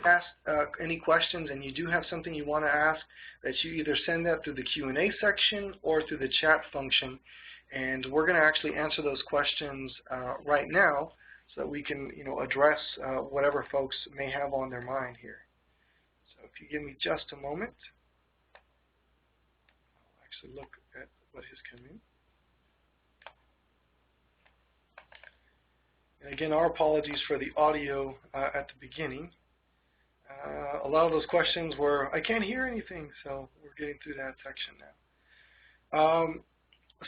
ask any questions and you do have something you want to ask, that you either send that through the Q&A section or through the chat function. And we're going to actually answer those questions right now so that we can, address whatever folks may have on their mind here. So if you give me just a moment, I'll actually look at what has come in. And again, our apologies for the audio at the beginning. A lot of those questions were, I can't hear anything, so we're getting through that section now.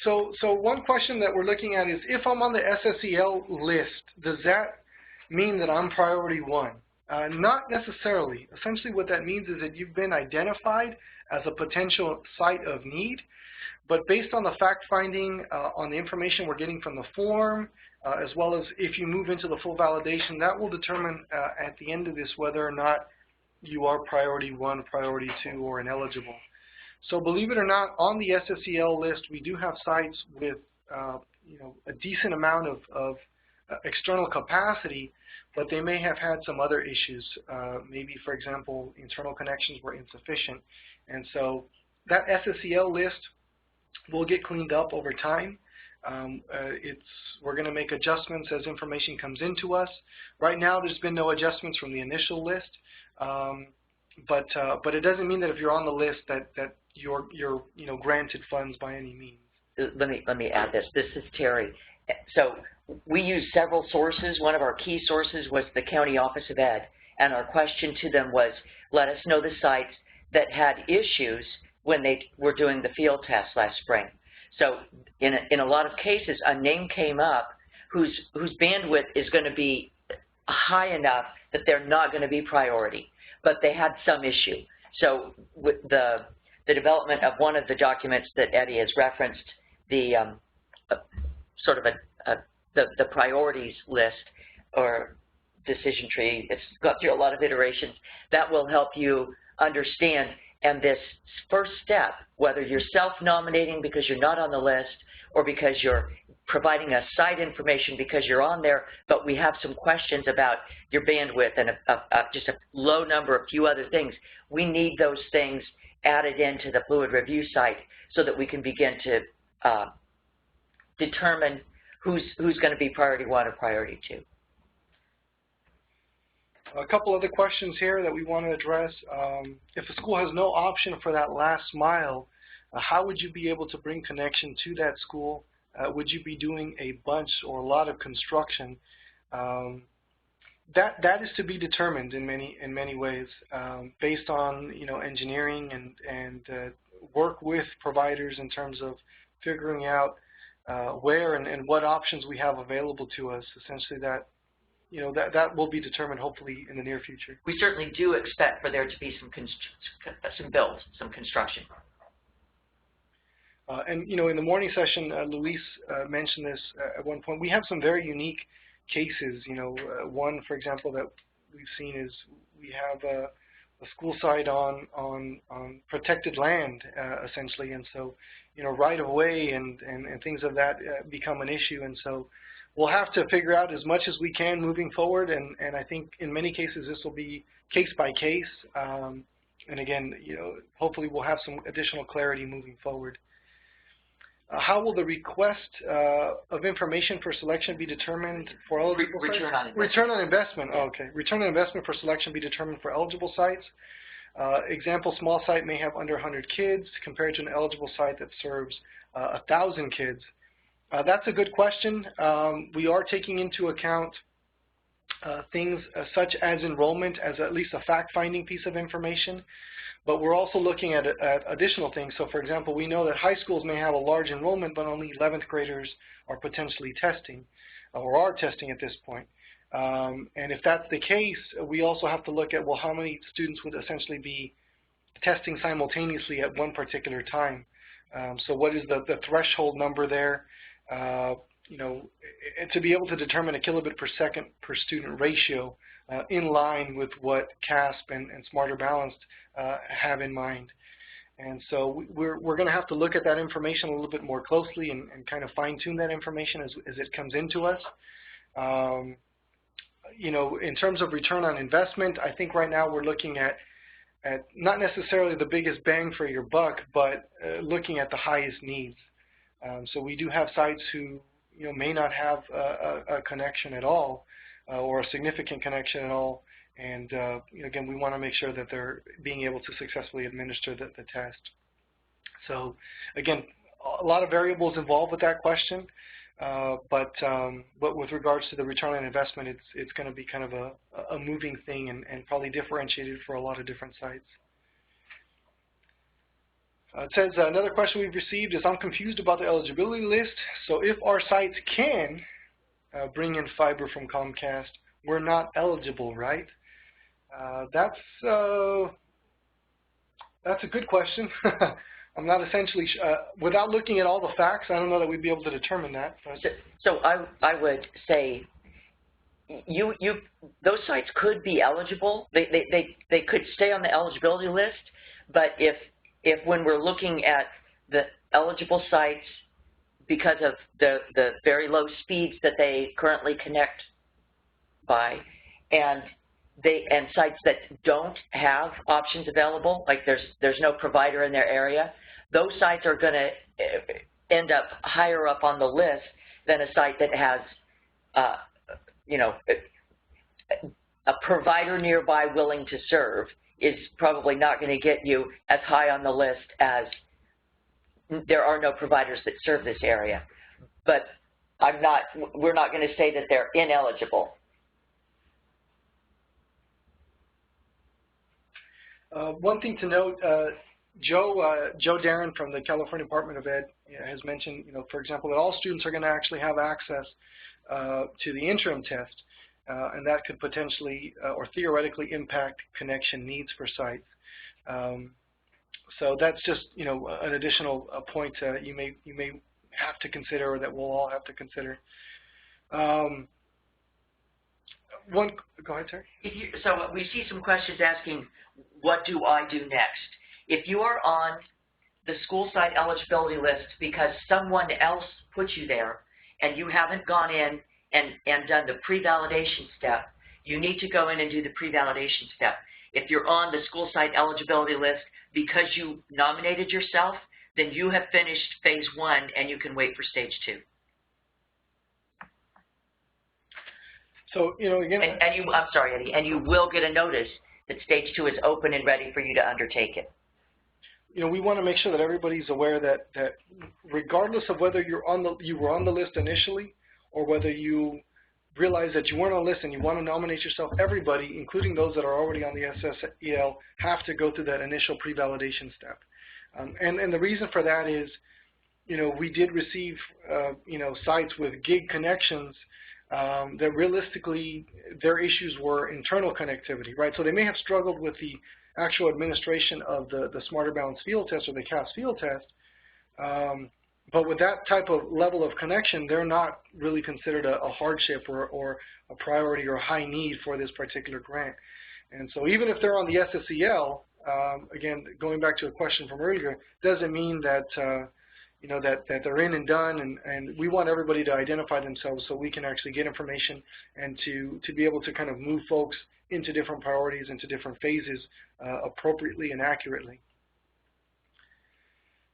So one question that we're looking at is, if I'm on the SSEL list, does that mean that I'm priority 1? Not necessarily. Essentially what that means is that you've been identified as a potential site of need, but based on the fact-finding, on the information we're getting from the form, as well as if you move into the full validation, that will determine at the end of this whether or not you are priority 1, priority 2, or ineligible. So believe it or not, on the SSEL list, we do have sites with a decent amount of external capacity, but they may have had some other issues. Maybe, for example, internal connections were insufficient. And so that SSEL list will get cleaned up over time. We're going to make adjustments as information comes into us. Right now, there's been no adjustments from the initial list, but it doesn't mean that if you're on the list that you're granted funds by any means. Let me add this. This is Terry. So we use several sources. One of our key sources was the County Office of Ed, and our question to them was, let us know the sites that had issues when they were doing the field test last spring. So in a lot of cases, a name came up whose bandwidth is going to be high enough that they're not going to be priority, but they had some issue. So with the development of one of the documents that Eddie has referenced, the sort of the priorities list or decision tree, it's got through a lot of iterations, that will help you understand. And this first step, whether you're self-nominating because you're not on the list or because you're providing us site information because you're on there, but we have some questions about your bandwidth and just a low number, a few other things, we need those things added into the fluid review site so that we can begin to determine who's going to be priority 1 or priority 2. A couple other questions here that we want to address. If a school has no option for that last mile, how would you be able to bring connection to that school? Would you be doing a bunch or a lot of construction? That is to be determined in many ways, based on engineering and work with providers in terms of figuring out where and what options we have available to us. Essentially, that will be determined hopefully in the near future. We certainly do expect for there to be some build, some construction. And in the morning session, Luis mentioned this at one point. We have some very unique cases. One, for example, that we've seen is we have a school site on protected land, essentially, and so right of way and things of that become an issue, and so we'll have to figure out as much as we can moving forward, and I think in many cases this will be case by case, and again, hopefully we'll have some additional clarity moving forward. How will the request of information for selection be determined for eligible sites? Return on investment. Oh, okay. Return on investment for selection be determined for eligible sites. Example, small site may have under 100 kids compared to an eligible site that serves 1,000 kids. That's a good question. We are taking into account things such as enrollment as at least a fact-finding piece of information, but we're also looking at additional things. So, for example, we know that high schools may have a large enrollment, but only 11th graders are potentially testing or are testing at this point. And if that's the case, we also have to look at, well, how many students would essentially be testing simultaneously at one particular time. So what is the threshold number there? To be able to determine a kilobit per second per student ratio in line with what CASP and Smarter Balanced have in mind. And so we're going to have to look at that information a little bit more closely and kind of fine-tune that information as it comes into us. you know, in terms of return on investment, I think right now we're looking at not necessarily the biggest bang for your buck, but looking at the highest needs. So we do have sites who, you know, may not have a connection at all, or a significant connection at all. And again, we want to make sure that they're being able to successfully administer the test. So again, a lot of variables involved with that question, but with regards to the return on investment, it's going to be kind of a moving thing and probably differentiated for a lot of different sites. It says another question we've received is, I'm confused about the eligibility list. So if our sites can bring in fiber from Comcast, we're not eligible, right? That's a good question. I'm not essentially, without looking at all the facts, I don't know that we'd be able to determine that. So I would say those sites could be eligible. They could stay on the eligibility list, but if when we're looking at the eligible sites, because of the very low speeds that they currently connect by, and sites that don't have options available, like there's no provider in their area, those sites are going to end up higher up on the list than a site that has, you know, a provider nearby willing to serve is probably not going to get you as high on the list as there are no providers that serve this area. But we're not going to say that they're ineligible. One thing to note, Joe Darren from the California Department of Ed has mentioned, you know, for example, that all students are going to actually have access to the interim test, and that could potentially or theoretically impact connection needs for sites. So that's just, you know, an additional point you may have to consider, or that we'll all have to consider. Go ahead, Terry. So we see some questions asking, what do I do next? If you are on the school site eligibility list because someone else put you there and you haven't gone in and done the pre-validation step, you need to go in and do the pre-validation step. If you're on the school site eligibility list because you nominated yourself, then you have finished phase 1 and you can wait for stage 2. So, you know, again, I'm sorry, Eddie, and you will get a notice that stage 2 is open and ready for you to undertake it. You know, we want to make sure that everybody's aware that regardless of whether you were on the list initially, or whether you realize that you weren't on the list and you want to nominate yourself, everybody, including those that are already on the SSEL, have to go through that initial pre-validation step. And the reason for that is, you know, we did receive, you know, sites with gig connections that realistically their issues were internal connectivity, right? So they may have struggled with the actual administration of the Smarter Balance field test or the CAS field test, but with that type of level of connection, they're not really considered a hardship or a priority or a high need for this particular grant. And so even if they're on the SSEL, again, going back to a question from earlier, doesn't mean that you know, that they're in and done, and we want everybody to identify themselves so we can actually get information and to be able to kind of move folks into different priorities, into different phases appropriately and accurately.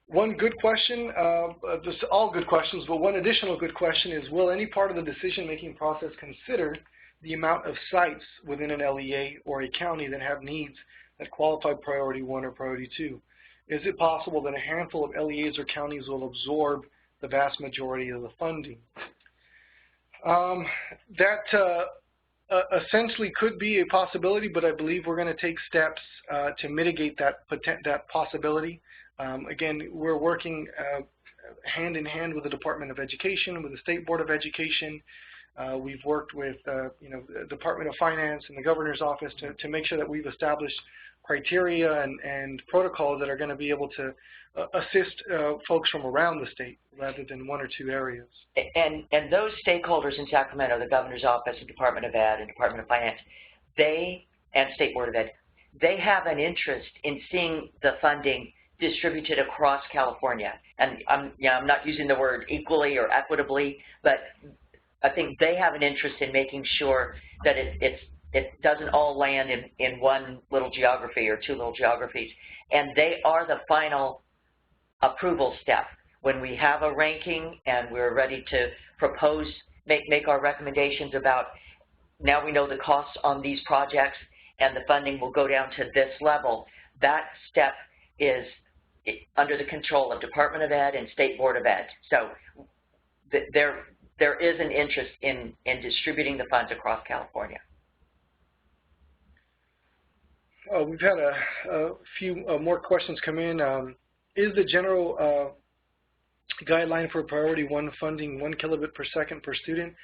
One good question, all good questions, but one additional good question is, will any part of the decision-making process consider the amount of sites within an LEA or a county that have needs that qualify priority 1 or priority 2? Is it possible that a handful of LEAs or counties will absorb the vast majority of the funding? That essentially could be a possibility, but I believe we're going to take steps to mitigate that possibility. Again, we're working hand in hand with the Department of Education, with the State Board of Education. We've worked with you know, the Department of Finance and the Governor's Office to make sure that we've established criteria and protocols that are going to be able to assist folks from around the state rather than 1 or 2 areas. And those stakeholders in Sacramento, the Governor's Office, the Department of Ed, and Department of Finance, and State Board of Ed, they have an interest in seeing the funding distributed across California. And I'm not using the word equally or equitably, but I think they have an interest in making sure that it doesn't all land in one little geography or two little geographies. And they are the final approval step. When we have a ranking and we're ready to propose, make our recommendations about, now we know the costs on these projects and the funding will go down to this level, that step is under the control of Department of Ed and State Board of Ed. So there is an interest in distributing the funds across California. We've had a few more questions come in. Is the general guideline for priority 1 funding 1 kilobit per second per student?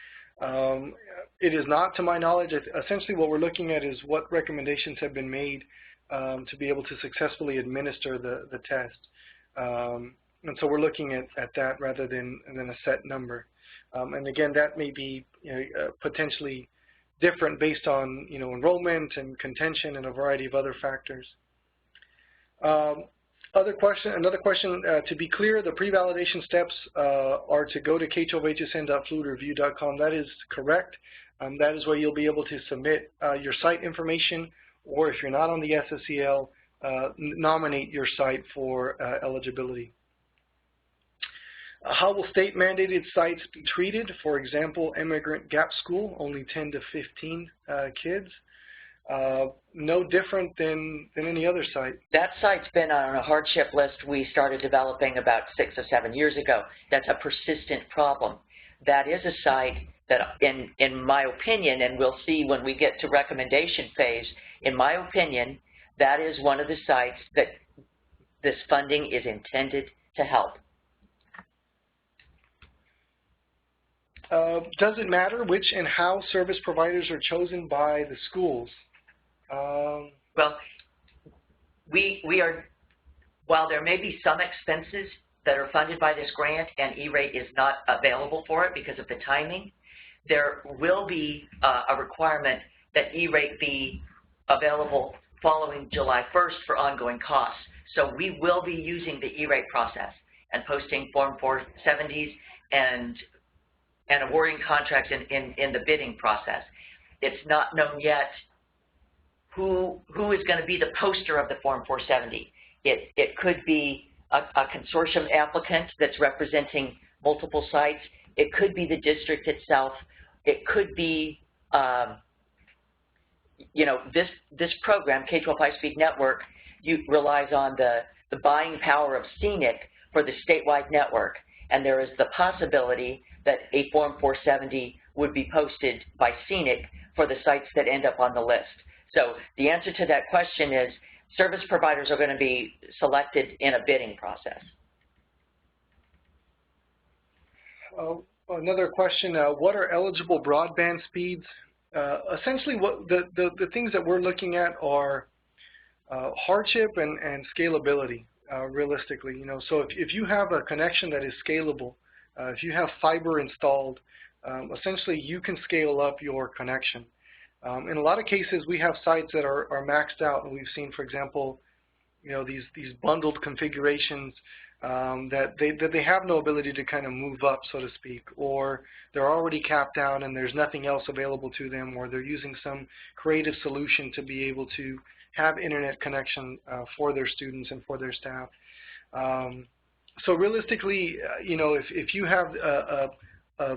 It is not, to my knowledge. Essentially what we're looking at is what recommendations have been made to be able to successfully administer the test. And so we're looking at that rather than a set number. And again, that may be potentially different based on enrollment and contention and a variety of other factors. Another question, to be clear, the pre-validation steps are to go to k12hsn.fluidreview.com. That is correct. That is where you'll be able to submit your site information, or if you're not on the SSEL, nominate your site for eligibility. How will state-mandated sites be treated? For example, immigrant gap school, only 10 to 15 kids. No different than any other site. That site's been on a hardship list we started developing about 6 or 7 years ago. That's a persistent problem. That is a site that, in my opinion, and we'll see when we get to recommendation phase, in my opinion, that is one of the sites that this funding is intended to help. Does it matter which and how service providers are chosen by the schools? Well, we are, while there may be some expenses that are funded by this grant and E-rate is not available for it because of the timing, there will be a requirement that E-rate be available following July 1st for ongoing costs. So we will be using the E-rate process and posting Form 470s and awarding contracts in the bidding process. It's not known yet who is going to be the poster of the Form 470. It could be a consortium applicant that's representing multiple sites. It could be the district itself. It could be, this program, K-12 High-Speed Network, relies on the buying power of scenic for the statewide network. And there is the possibility that a Form 470 would be posted by scenic for the sites that end up on the list. So the answer to that question is service providers are going to be selected in a bidding process. Another question, what are eligible broadband speeds? Essentially, what the things that we're looking at are hardship and scalability, realistically. So if you have a connection that is scalable, if you have fiber installed, essentially you can scale up your connection. In a lot of cases, we have sites that are maxed out, and we've seen, for example, these bundled configurations that they have no ability to kind of move up, so to speak, or they're already capped out and there's nothing else available to them, or they're using some creative solution to be able to have internet connection for their students and for their staff. So realistically, if you have a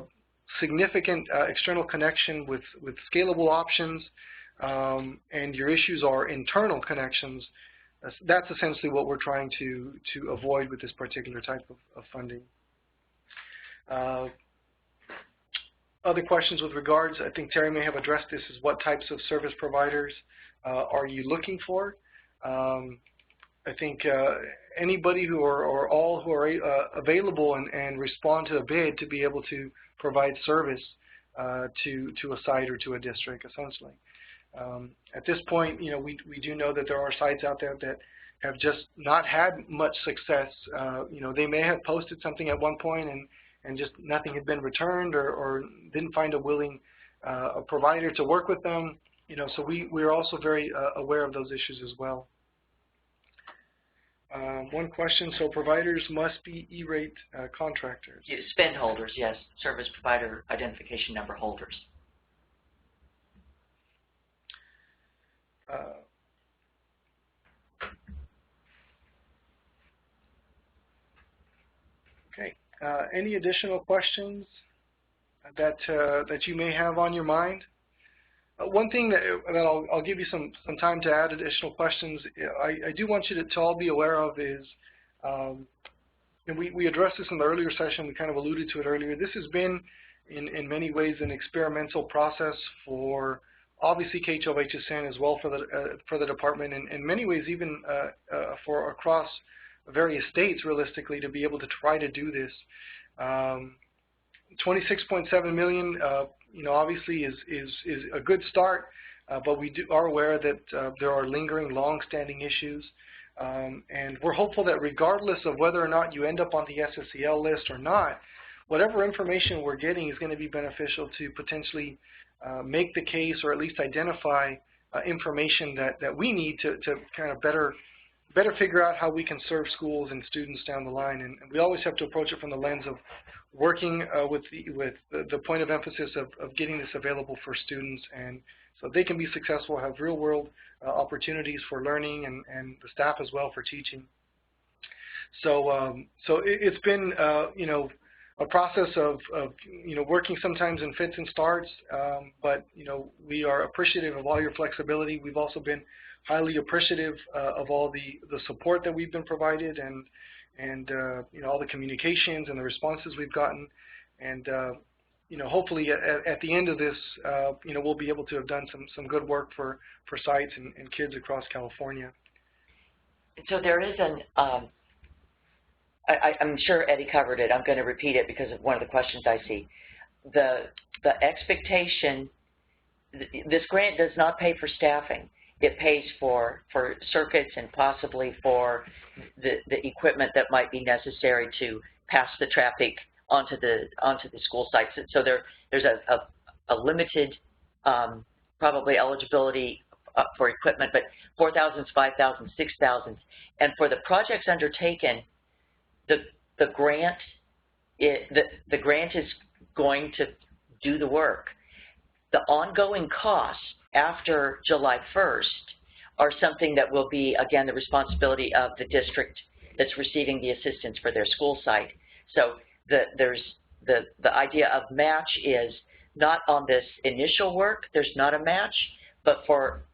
significant external connection with scalable options and your issues are internal connections, that's essentially what we're trying to avoid with this particular type of funding. Other questions with regards, I think Terry may have addressed this, is what types of service providers are you looking for? I think anybody who or all who are available and respond to a bid to be able to provide service to a site or to a district, essentially. At this point, we do know that there are sites out there that have just not had much success. They may have posted something at one point and just nothing had been returned, or didn't find a willing a provider to work with them. So we're also very aware of those issues as well. One question, so providers must be E-rate contractors. Spend holders, yes, service provider identification number holders. Okay. Any additional questions that you may have on your mind? One thing that I'll give you some time to add additional questions. I do want you to all be aware of is, and we addressed this in the earlier session. We kind of alluded to it earlier. This has been, in many ways, an experimental process for obviously K-12HSN as well for the department, and in many ways even for across various states, realistically, to be able to try to do this. 26.7 million, obviously is a good start, but we are aware that there are lingering, long-standing issues, and we're hopeful that regardless of whether or not you end up on the SSEL list or not, whatever information we're getting is going to be beneficial to potentially make the case, or at least identify information that we need to kind of better figure out how we can serve schools and students down the line. And we always have to approach it from the lens of working with the point of emphasis of getting this available for students, and so they can be successful, have real-world opportunities for learning, and the staff as well for teaching. So it's been a process of working sometimes in fits and starts, but we are appreciative of all your flexibility. We've also been highly appreciative of all the support that we've been provided, and all the communications and the responses we've gotten, and hopefully at the end of this, we'll be able to have done some good work for sites and kids across California. So there is I'm sure Eddie covered it. I'm going to repeat it because of one of the questions I see. The expectation, this grant does not pay for staffing. It pays for circuits and possibly for the equipment that might be necessary to pass the traffic onto the school sites. So there's a limited probably eligibility for equipment, but 4,000s, 5,000s, 6,000s, and for the projects undertaken, the grant is going to do the work. The ongoing costs after July 1st are something that will be, again, the responsibility of the district that's receiving the assistance for their school site. So the idea of match is not on this initial work, there's not a match, but for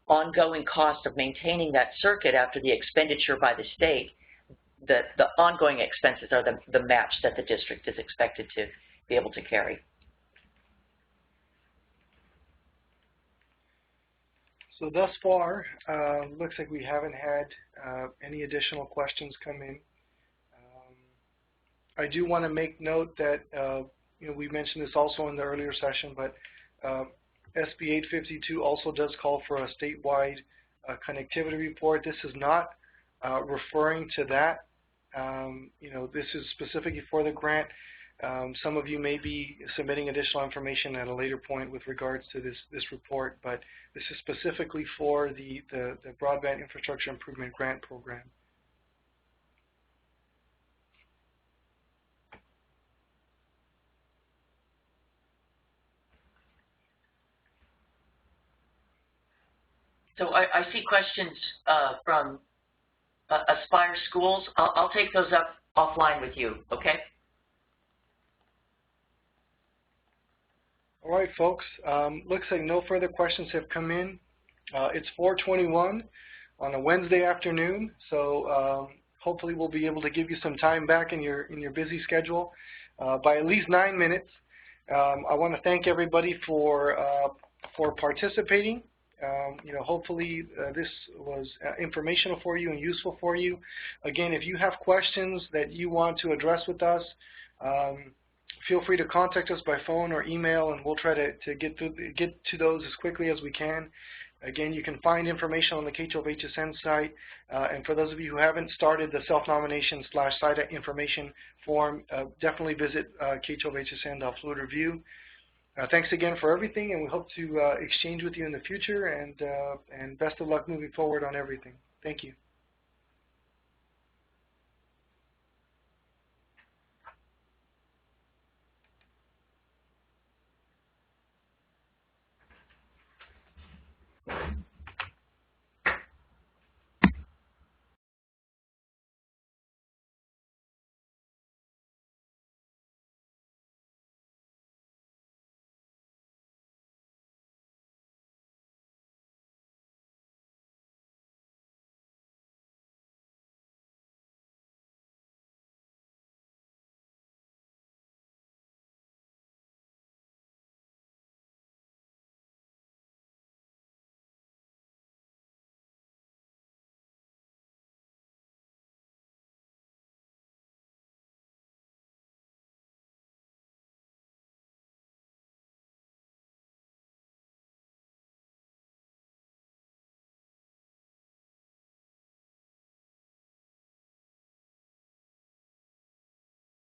ongoing cost of maintaining that circuit after the expenditure by the state, the ongoing expenses are the match that the district is expected to be able to carry. So thus far, looks like we haven't had any additional questions come in. I do want to make note that we mentioned this also in the earlier session, but SB 852 also does call for a statewide connectivity report. This is not referring to that. This is specifically for the grant. Some of you may be submitting additional information at a later point with regards to this report, but this is specifically for the Broadband Infrastructure Improvement Grant Program. So I see questions from Aspire Schools. I'll take those up offline with you, okay? All right, folks. Looks like no further questions have come in. It's 4:21 on a Wednesday afternoon, so hopefully we'll be able to give you some time back in your busy schedule by at least 9 minutes. I want to thank everybody for participating. Hopefully this was informational for you and useful for you. Again, if you have questions that you want to address with us, feel free to contact us by phone or email, and we'll try to get to those as quickly as we can. Again, you can find information on the K-12HSN site, and for those of you who haven't started the self-nomination / site information form, definitely visit K-12HSN.FluidReview. Thanks again for everything, and we hope to exchange with you in the future, and best of luck moving forward on everything. Thank you.